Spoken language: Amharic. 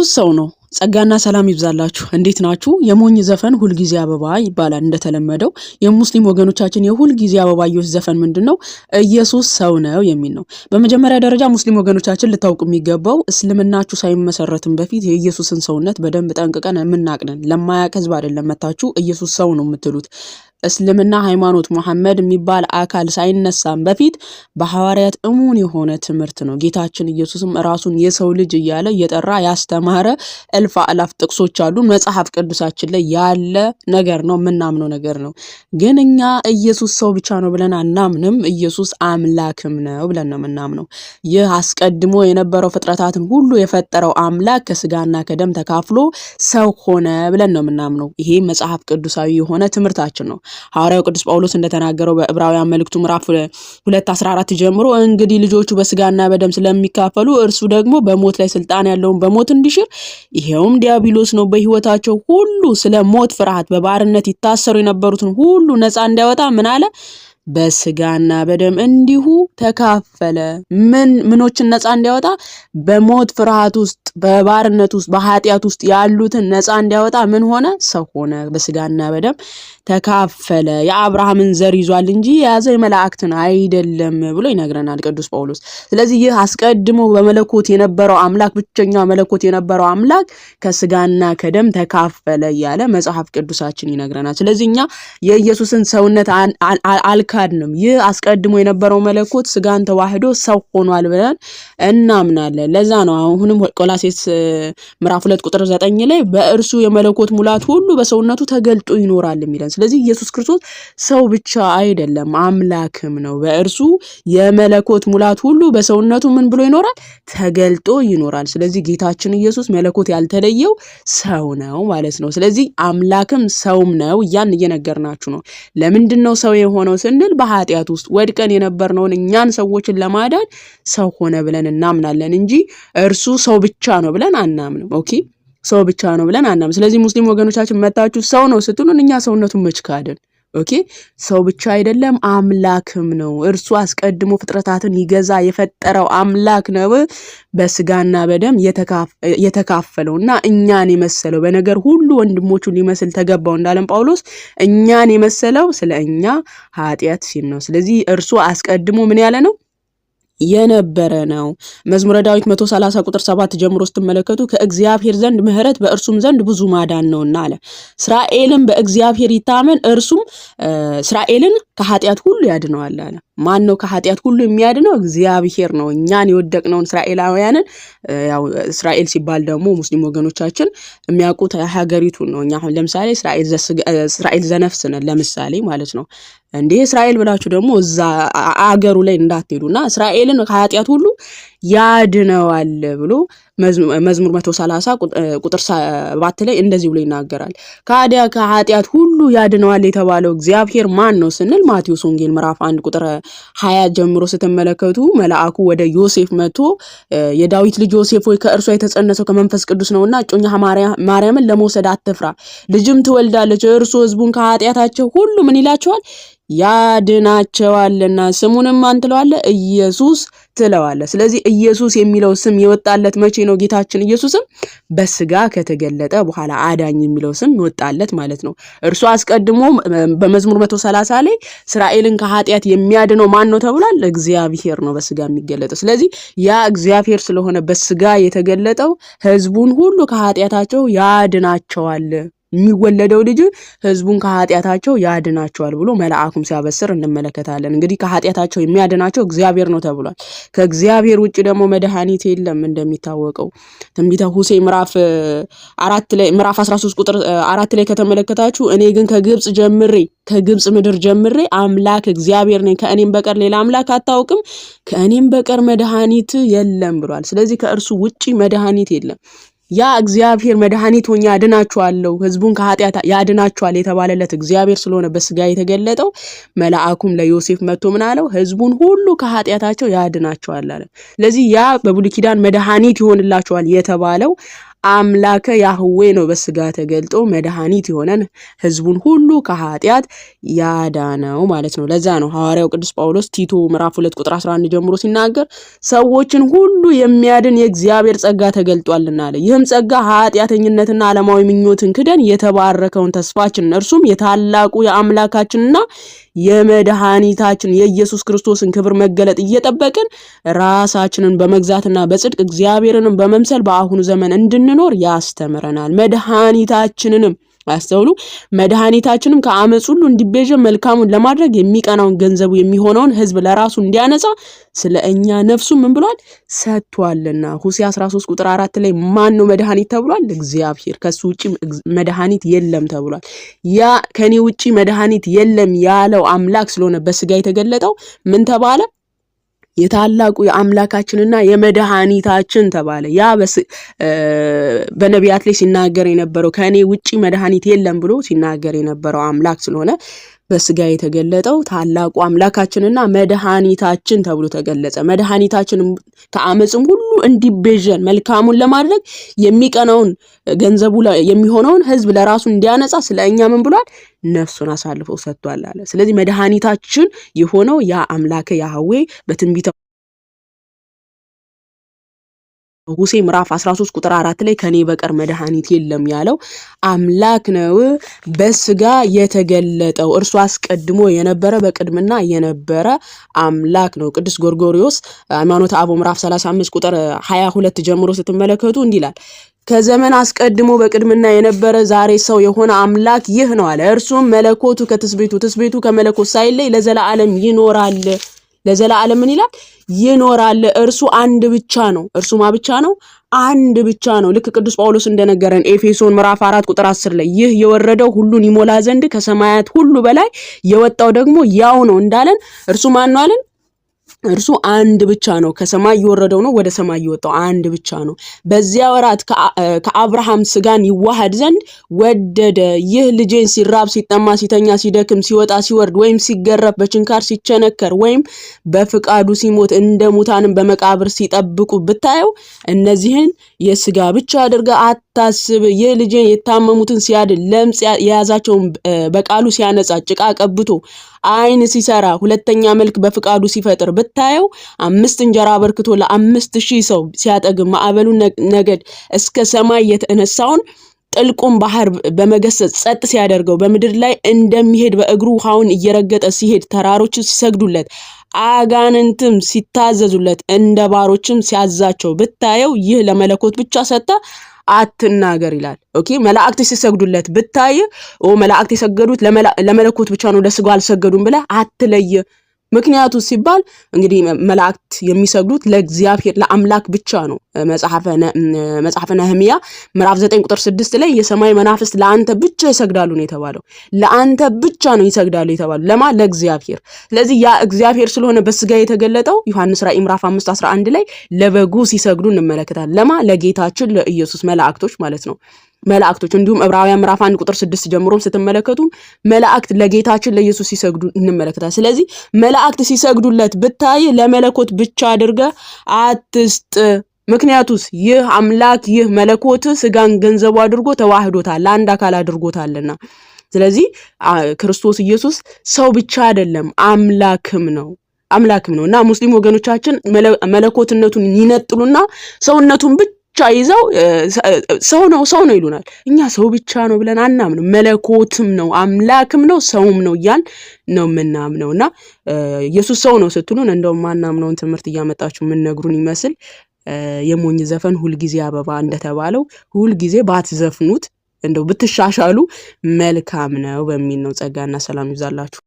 ኢየሱስ ሰው ነው። ጸጋና ሰላም ይብዛላችሁ። እንዴት ናችሁ? የሞኝ ዘፈን ሁልጊዜ አበባ ይባላል። እንደተለመደው የሙስሊም ወገኖቻችን የሁልጊዜ አበባዮች ዘፈን ምንድነው? ኢየሱስ ሰው ነው የሚል ነው። በመጀመሪያ ደረጃ ሙስሊም ወገኖቻችን ልታውቁ የሚገባው እስልምናችሁ ሳይመሰረትም በፊት የኢየሱስን ሰውነት በደንብ ጠንቅቀን የምናቅነን። ለማያውቅ ህዝብ አይደለም መታችሁ ኢየሱስ ሰው ነው የምትሉት። እስልምና ሃይማኖት መሐመድ የሚባል አካል ሳይነሳም በፊት በሐዋርያት እሙን የሆነ ትምህርት ነው። ጌታችን ኢየሱስም ራሱን የሰው ልጅ እያለ እየጠራ ያስተማረ እልፍ አላፍ ጥቅሶች አሉ መጽሐፍ ቅዱሳችን ላይ ያለ ነገር ነው፣ የምናምነው ነገር ነው። ግን እኛ ኢየሱስ ሰው ብቻ ነው ብለን አናምንም። ኢየሱስ አምላክም ነው ብለን ነው የምናምነው። ይህ አስቀድሞ የነበረው ፍጥረታትን ሁሉ የፈጠረው አምላክ ከስጋና ከደም ተካፍሎ ሰው ሆነ ብለን ነው የምናምነው። ይሄ መጽሐፍ ቅዱሳዊ የሆነ ትምህርታችን ነው። ሐዋርያው ቅዱስ ጳውሎስ እንደተናገረው በዕብራውያን መልእክቱ ምዕራፍ 2:14 ጀምሮ እንግዲህ ልጆቹ በስጋና በደም ስለሚካፈሉ እርሱ ደግሞ በሞት ላይ ስልጣን ያለውን በሞት እንዲሽር ይሄውም ዲያብሎስ ነው፣ በህይወታቸው ሁሉ ስለ ሞት ፍርሃት በባርነት ይታሰሩ የነበሩትን ሁሉ ነፃ እንዲያወጣ ምን አለ? በስጋና በደም እንዲሁ ተካፈለ። ምኖችን ነፃ እንዲያወጣ? በሞት ፍርሃት ውስጥ በባርነት ውስጥ በኃጢአት ውስጥ ያሉትን ነፃ እንዲያወጣ ምን ሆነ? ሰው ሆነ፣ በስጋና በደም ተካፈለ። የአብርሃምን ዘር ይዟል እንጂ የያዘ የመላእክትን አይደለም ብሎ ይነግረናል ቅዱስ ጳውሎስ። ስለዚህ ይህ አስቀድሞ በመለኮት የነበረው አምላክ ብቸኛ መለኮት የነበረው አምላክ ከስጋና ከደም ተካፈለ እያለ መጽሐፍ ቅዱሳችን ይነግረናል። ስለዚህ እኛ የኢየሱስን ሰውነት አልካድንም። ይህ አስቀድሞ የነበረው መለኮት ስጋን ተዋህዶ ሰው ሆኗል ብለን እናምናለን። ለዛ ነው አሁንም ቆላሴስ ምዕራፍ 2:9 ላይ በእርሱ የመለኮት ሙላት ሁሉ በሰውነቱ ተገልጦ ይኖራል የሚለን። ስለዚህ ኢየሱስ ክርስቶስ ሰው ብቻ አይደለም አምላክም ነው። በእርሱ የመለኮት ሙላት ሁሉ በሰውነቱ ምን ብሎ ይኖራል? ተገልጦ ይኖራል። ስለዚህ ጌታችን ኢየሱስ መለኮት ያልተለየው ሰው ነው ማለት ነው። ስለዚህ አምላክም ሰውም ነው እየነገርናችሁ ነው። ለምንድን ነው ሰው የሆነው ስንል በኃጢአት ውስጥ ወድቀን የነበርነውን እኛን ሰዎችን ለማዳን ሰው ሆነ ብለን እናምናለን እንጂ እርሱ ሰው ብቻ ነው ብለን አናምንም። ኦኬ፣ ሰው ብቻ ነው ብለን አናምንም። ስለዚህ ሙስሊም ወገኖቻችን መታችሁ ሰው ነው ስትሉን እኛ ሰውነቱን መች ካድን? ኦኬ፣ ሰው ብቻ አይደለም አምላክም ነው። እርሱ አስቀድሞ ፍጥረታትን ይገዛ የፈጠረው አምላክ ነው። በስጋና በደም የተካፈለውና እኛን የመሰለው በነገር ሁሉ ወንድሞቹን ሊመስል ተገባው እንዳለን ጳውሎስ እኛን የመሰለው ስለ እኛ ኃጢአት ሲል ነው። ስለዚህ እርሱ አስቀድሞ ምን ያለ ነው? የነበረ ነው። መዝሙረ ዳዊት 130:7 ጀምሮ ስትመለከቱ ከእግዚአብሔር ዘንድ ምሕረት በእርሱም ዘንድ ብዙ ማዳን ነውና አለ። እስራኤልን በእግዚአብሔር ይታመን እርሱም እስራኤልን ከኃጢአት ሁሉ ያድነዋል አለ። ማን ነው ከኃጢአት ሁሉ የሚያድነው? እግዚአብሔር ነው። እኛን የወደቅነውን እስራኤላውያንን ያው እስራኤል ሲባል ደግሞ ሙስሊም ወገኖቻችን የሚያውቁት ሀገሪቱን ነው። እኛ አሁን ለምሳሌ እስራኤል ዘነፍስ ነን ለምሳሌ ማለት ነው። እንዴ እስራኤል ብላችሁ ደግሞ እዛ አገሩ ላይ እንዳትሄዱና እስራኤልን ከኃጢአት ሁሉ ያድነዋል ብሎ መዝሙር 130:7 ላይ እንደዚህ ብሎ ይናገራል። ከኃጢአት ሁሉ ያድነዋል የተባለው እግዚአብሔር ማን ነው ስንል ማቴዎስ ወንጌል ምዕራፍ 1:20 ጀምሮ ስትመለከቱ መልአኩ ወደ ዮሴፍ መጥቶ የዳዊት ልጅ ዮሴፍ ሆይ ከእርሷ የተጸነሰው ከመንፈስ ቅዱስ ነውና እጮኛ ማርያምን ለመውሰድ አትፍራ፣ ልጅም ትወልዳለች፣ እርሱ ሕዝቡን ከኃጢአታቸው ሁሉ ምን ይላቸዋል? ያድናቸዋልና ስሙንም ማን ትለዋለህ? ኢየሱስ ትለዋለህ። ስለዚህ ኢየሱስ የሚለው ስም የወጣለት መቼ ነው? ጌታችን ኢየሱስም በስጋ ከተገለጠ በኋላ አዳኝ የሚለው ስም ይወጣለት ማለት ነው። እርሱ አስቀድሞ በመዝሙር 130 ላይ እስራኤልን ከኃጢአት የሚያድነው ማን ነው ተብሏል? እግዚአብሔር ነው በስጋ የሚገለጠው። ስለዚህ ያ እግዚአብሔር ስለሆነ በስጋ የተገለጠው ህዝቡን ሁሉ ከኃጢአታቸው ያድናቸዋል። የሚወለደው ልጅ ህዝቡን ከኃጢአታቸው ያድናቸዋል ብሎ መልአኩም ሲያበስር እንመለከታለን። እንግዲህ ከኃጢአታቸው የሚያድናቸው እግዚአብሔር ነው ተብሏል። ከእግዚአብሔር ውጭ ደግሞ መድኃኒት የለም እንደሚታወቀው። ትንቢተ ሆሴዕ ምዕራፍ 13:4 ላይ ከተመለከታችሁ እኔ ግን ከግብጽ ምድር ጀምሬ አምላክ እግዚአብሔር ነኝ፣ ከእኔም በቀር ሌላ አምላክ አታውቅም፣ ከእኔም በቀር መድኃኒት የለም ብሏል። ስለዚህ ከእርሱ ውጪ መድኃኒት የለም። ያ እግዚአብሔር መድኃኒት ሆኜ ያድናቸዋለሁ ህዝቡን ከኃጢአት ያድናቸዋል የተባለለት እግዚአብሔር ስለሆነ በስጋ የተገለጠው መልአኩም ለዮሴፍ መጥቶ ምን አለው? ህዝቡን ሁሉ ከኃጢአታቸው ያድናቸዋል አለ። ስለዚህ ያ በብሉይ ኪዳን መድኃኒት ይሆንላቸዋል የተባለው አምላከ ያህዌ ነው በስጋ ተገልጦ መድኃኒት የሆነን ህዝቡን ሁሉ ከኃጢአት ያዳነው ማለት ነው። ለዛ ነው ሐዋርያው ቅዱስ ጳውሎስ ቲቶ ምዕራፍ 2 ቁጥር 11 ጀምሮ ሲናገር ሰዎችን ሁሉ የሚያድን የእግዚአብሔር ጸጋ ተገልጧልና አለ። ይህም ጸጋ ኃጢአተኝነትና ዓለማዊ ምኞትን ክደን የተባረከውን ተስፋችን እርሱም የታላቁ የአምላካችንና የመድኃኒታችን የኢየሱስ ክርስቶስን ክብር መገለጥ እየጠበቅን ራሳችንን በመግዛትና በጽድቅ እግዚአብሔርንም በመምሰል በአሁኑ ዘመን እንድንኖር ያስተምረናል። መድኃኒታችንንም አስተውሉ። መድኃኒታችንም ከአመጽ ሁሉ እንዲቤዠን መልካሙን ለማድረግ የሚቀናውን ገንዘቡ የሚሆነውን ህዝብ ለራሱ እንዲያነጻ ስለኛ ነፍሱ ምን ብሏል ሰጥቷልና። ሆሴዕ 13 ቁጥር 4 ላይ ማን ነው መድኃኒት ተብሏል? እግዚአብሔር። ከሱ ውጪ መድኃኒት የለም ተብሏል። ያ ከኔ ውጪ መድኃኒት የለም ያለው አምላክ ስለሆነ በስጋ የተገለጠው ምን ተባለ? የታላቁ የአምላካችንና የመድኃኒታችን ተባለ። ያ በነቢያት ላይ ሲናገር የነበረው ከኔ ውጪ መድኃኒት የለም ብሎ ሲናገር የነበረው አምላክ ስለሆነ በስጋ የተገለጠው ታላቁ አምላካችንና መድኃኒታችን ተብሎ ተገለጸ። መድኃኒታችን ከአመጽም ሁሉ እንዲቤዠን መልካሙን ለማድረግ የሚቀናውን ገንዘቡ የሚሆነውን ህዝብ ለራሱ እንዲያነጻ ስለኛ ምን ብሏል? ነፍሱን አሳልፎ ሰጥቷል አለ። ስለዚህ መድኃኒታችን የሆነው ያ አምላከ ያህዌ በትንቢተ ሆሴዕ ምዕራፍ 13 ቁጥር 4 ላይ ከኔ በቀር መድኃኒት የለም ያለው አምላክ ነው በስጋ የተገለጠው። እርሱ አስቀድሞ የነበረ በቅድምና የነበረ አምላክ ነው። ቅዱስ ጎርጎርዮስ ሃይማኖተ አበው ምዕራፍ 35 ቁጥር 22 ጀምሮ ስትመለከቱ እንዲህ ይላል ከዘመን አስቀድሞ በቅድምና የነበረ ዛሬ ሰው የሆነ አምላክ ይህ ነው አለ። እርሱም መለኮቱ ከትስብእቱ ትስብእቱ ከመለኮት ሳይለይ ለዘላለም ይኖራል። ለዘላለም ምን ይላል? ይኖራል። እርሱ አንድ ብቻ ነው። እርሱ ማ ብቻ ነው? አንድ ብቻ ነው። ልክ ቅዱስ ጳውሎስ እንደነገረን ኤፌሶን ምዕራፍ 4 ቁጥር 10 ላይ ይህ የወረደው ሁሉን ይሞላ ዘንድ ከሰማያት ሁሉ በላይ የወጣው ደግሞ ያው ነው እንዳለን እርሱ ማን ነው አለን? እርሱ አንድ ብቻ ነው። ከሰማይ የወረደው ነው፣ ወደ ሰማይ የወጣው አንድ ብቻ ነው። በዚያ ወራት ከአብርሃም ስጋን ይዋሃድ ዘንድ ወደደ። ይህ ልጄን ሲራብ ሲጠማ ሲተኛ ሲደክም ሲወጣ ሲወርድ ወይም ሲገረፍ በችንካር ሲቸነከር ወይም በፍቃዱ ሲሞት እንደ ሙታንም በመቃብር ሲጠብቁ ብታየው እነዚህን የስጋ ብቻ አድርጋ አታስብ። ይህ ልጄን የታመሙትን ሲያድን ለምጽ የያዛቸውን በቃሉ ሲያነጻ ጭቃ ቀብቶ አይን ሲሰራ ሁለተኛ መልክ በፍቃዱ ሲፈጥር ብታየው 5 እንጀራ አበርክቶ ለ5000 ሰው ሲያጠግብ ማዕበሉን ነገድ እስከ ሰማይ የተነሳውን ጥልቁን ባህር በመገሰጽ ጸጥ ሲያደርገው በምድር ላይ እንደሚሄድ በእግሩ ውሃውን እየረገጠ ሲሄድ ተራሮች ሲሰግዱለት አጋንንትም ሲታዘዙለት እንደ ባሮችም ሲያዛቸው ብታየው ይህ ለመለኮት ብቻ ሰጠ አትናገር ይላል። ኦኬ መላእክት ሲሰግዱለት ብታይ መላእክት የሰገዱት ለመለኮት ብቻ ነው ለስጋው አልሰገዱም ብለ አትለይ። ምክንያቱ ሲባል እንግዲህ መላእክት የሚሰግዱት ለእግዚአብሔር ለአምላክ ብቻ ነው። መጽሐፈ ነህምያ ምዕራፍ 9 ቁጥር 6 ላይ የሰማይ መናፍስት ለአንተ ብቻ ይሰግዳሉ ነው የተባለው። ለአንተ ብቻ ነው ይሰግዳሉ የተባለው ለማ ለእግዚአብሔር። ስለዚህ ያ እግዚአብሔር ስለሆነ በስጋ የተገለጠው ዮሐንስ ራዕይ ምዕራፍ 5:11 ላይ ለበጉ ሲሰግዱ እንመለከታለን። ለማ ለጌታችን ለኢየሱስ መላእክቶች ማለት ነው። መላእክቶች እንዲሁም ዕብራውያን ምዕራፍ 1 ቁጥር 6 ጀምሮም ስትመለከቱ መላእክት ለጌታችን ለኢየሱስ ሲሰግዱ እንመለከታለን። ስለዚህ መላእክት ሲሰግዱለት ብታይ ለመለኮት ብቻ አድርገ አትስጥ። ምክንያቱስ ይህ አምላክ ይህ መለኮት ስጋን ገንዘቡ አድርጎ ተዋህዶታል፣ ለአንድ አካል አድርጎታልና። ስለዚህ ክርስቶስ ኢየሱስ ሰው ብቻ አይደለም አምላክም ነው እና ሙስሊም ወገኖቻችን መለኮትነቱን ይነጥሉና ሰውነቱን ብቻ ይዘው ሰው ነው ይሉናል። እኛ ሰው ብቻ ነው ብለን አናምንም። መለኮትም ነው አምላክም ነው ሰውም ነው እያል ነው ምናምነውና ኢየሱስ ሰው ነው ስትሉን እንደውም ማናምነውን ትምህርት እያመጣችሁ ምንነግሩን ይመስል የሞኝ ዘፈን ሁልጊዜ አበባ እንደተባለው ሁልጊዜ ባትዘፍኑት እንደው ብትሻሻሉ መልካም ነው በሚል ነው። ጸጋና ሰላም ይብዛላችሁ።